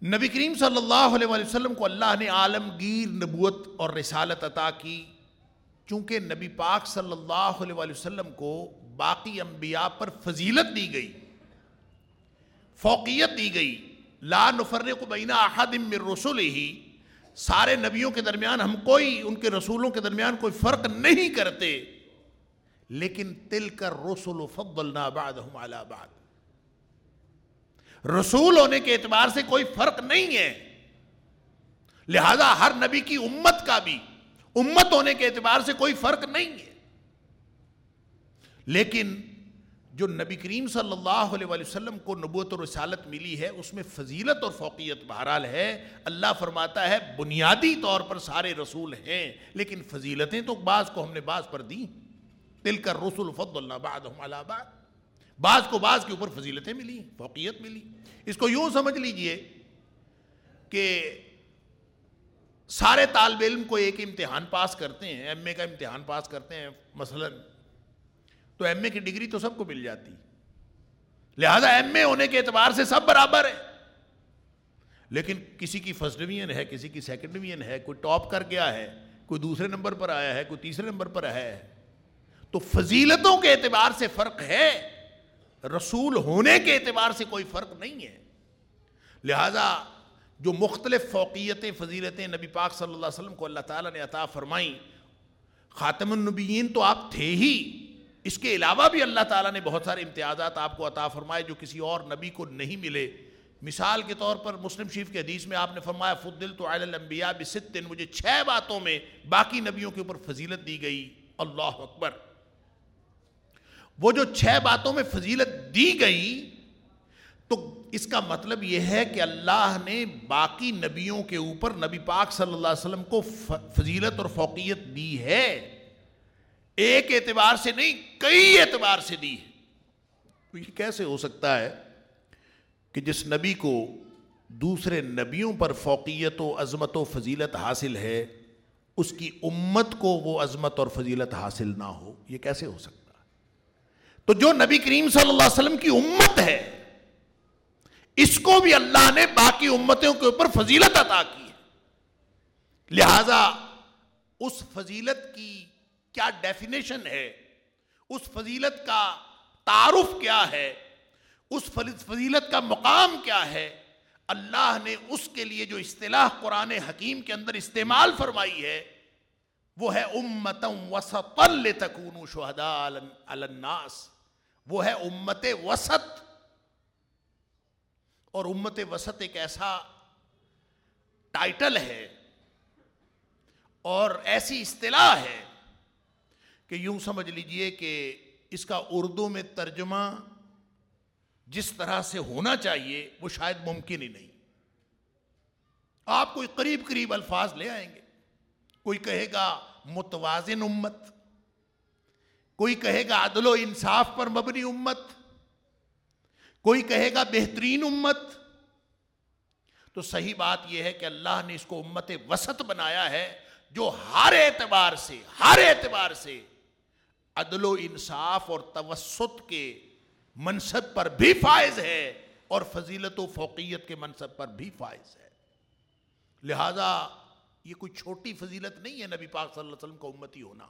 نبی کریم صلی اللہ علیہ وسلم کو اللہ نے عالمگیر نبوت اور رسالت عطا کی، چونکہ نبی پاک صلی اللہ علیہ وسلم کو باقی انبیاء پر فضیلت دی گئی، فوقیت دی گئی۔ لا نفرق بین احد من رسلہ، سارے نبیوں کے درمیان ہم ان کے رسولوں کے درمیان کوئی فرق نہیں کرتے، لیکن تلک الرسل فضلنا بعضهم علی بعض، رسول ہونے کے اعتبار سے کوئی فرق نہیں ہے، لہذا ہر نبی کی امت کا بھی امت ہونے کے اعتبار سے کوئی فرق نہیں ہے، لیکن جو نبی کریم صلی اللہ علیہ وسلم کو نبوت اور رسالت ملی ہے اس میں فضیلت اور فوقیت بہرحال ہے۔ اللہ فرماتا ہے بنیادی طور پر سارے رسول ہیں، لیکن فضیلتیں تو بعض کو ہم نے بعض پر دی، تلک الرسل فضلنا بعضهم علی بعض، بعض کو بعض کے اوپر فضیلتیں ملی، فوقیت ملی۔ اس کو یوں سمجھ لیجئے کہ سارے طالب علم کو ایک امتحان پاس کرتے ہیں، ایم اے کا امتحان پاس کرتے ہیں مثلا، تو ایم اے کی ڈگری تو سب کو مل جاتی، لہذا ایم اے ہونے کے اعتبار سے سب برابر ہے، لیکن کسی کی فرسٹ ڈویژن ہے، کسی کی سیکنڈ ڈویژن ہے، کوئی ٹاپ کر گیا ہے، کوئی دوسرے نمبر پر آیا ہے، کوئی تیسرے نمبر پر ہے، تو فضیلتوں کے اعتبار سے فرق ہے، رسول ہونے کے اعتبار سے کوئی فرق نہیں ہے۔ لہذا جو مختلف فوقیتیں فضیلتیں نبی پاک صلی اللہ علیہ وسلم کو اللہ تعالیٰ نے عطا فرمائیں، خاتم النبیین تو آپ تھے ہی، اس کے علاوہ بھی اللہ تعالیٰ نے بہت سارے امتیازات آپ کو عطا فرمائے جو کسی اور نبی کو نہیں ملے۔ مثال کے طور پر مسلم شریف کے حدیث میں آپ نے فرمایا فضلت علی الانبیاء بست، مجھے 6 باتوں میں باقی نبیوں کے اوپر فضیلت دی گئی۔ اللہ اکبر! وہ جو 6 باتوں میں فضیلت دی گئی تو اس کا مطلب یہ ہے کہ اللہ نے باقی نبیوں کے اوپر نبی پاک صلی اللہ علیہ وسلم کو فضیلت اور فوقیت دی ہے، ایک اعتبار سے نہیں کئی اعتبار سے دی ہے۔ تو یہ کیسے ہو سکتا ہے کہ جس نبی کو دوسرے نبیوں پر فوقیت و عظمت و فضیلت حاصل ہے اس کی امت کو وہ عظمت اور فضیلت حاصل نہ ہو؟ یہ کیسے ہو سکتا ہے؟ تو جو نبی کریم صلی اللہ علیہ وسلم کی امت ہے اس کو بھی اللہ نے باقی امتوں کے اوپر فضیلت عطا کی ہے، لہذا اس فضیلت کی کیا ڈیفینیشن ہے، اس فضیلت کا تعارف کیا ہے، اس فضیلت کا مقام کیا ہے، اللہ نے اس کے لیے جو اصطلاح قرآن حکیم کے اندر استعمال فرمائی ہے وہ ہے امتا وسطا لتکونوا شہداء علی الناس، وہ ہے امت وسط۔ اور امت وسط ایک ایسا ٹائٹل ہے اور ایسی اصطلاح ہے کہ یوں سمجھ لیجئے کہ اس کا اردو میں ترجمہ جس طرح سے ہونا چاہیے وہ شاید ممکن ہی نہیں۔ آپ کوئی قریب قریب الفاظ لے آئیں گے، کوئی کہے گا متوازن امت، کوئی کہے گا عدل و انصاف پر مبنی امت، کوئی کہے گا بہترین امت۔ تو صحیح بات یہ ہے کہ اللہ نے اس کو امت وسط بنایا ہے جو ہر اعتبار سے عدل و انصاف اور توسط کے منصب پر بھی فائز ہے اور فضیلت و فوقیت کے منصب پر بھی فائز ہے۔ لہذا یہ کوئی چھوٹی فضیلت نہیں ہے نبی پاک صلی اللہ علیہ وسلم کا امتی ہونا۔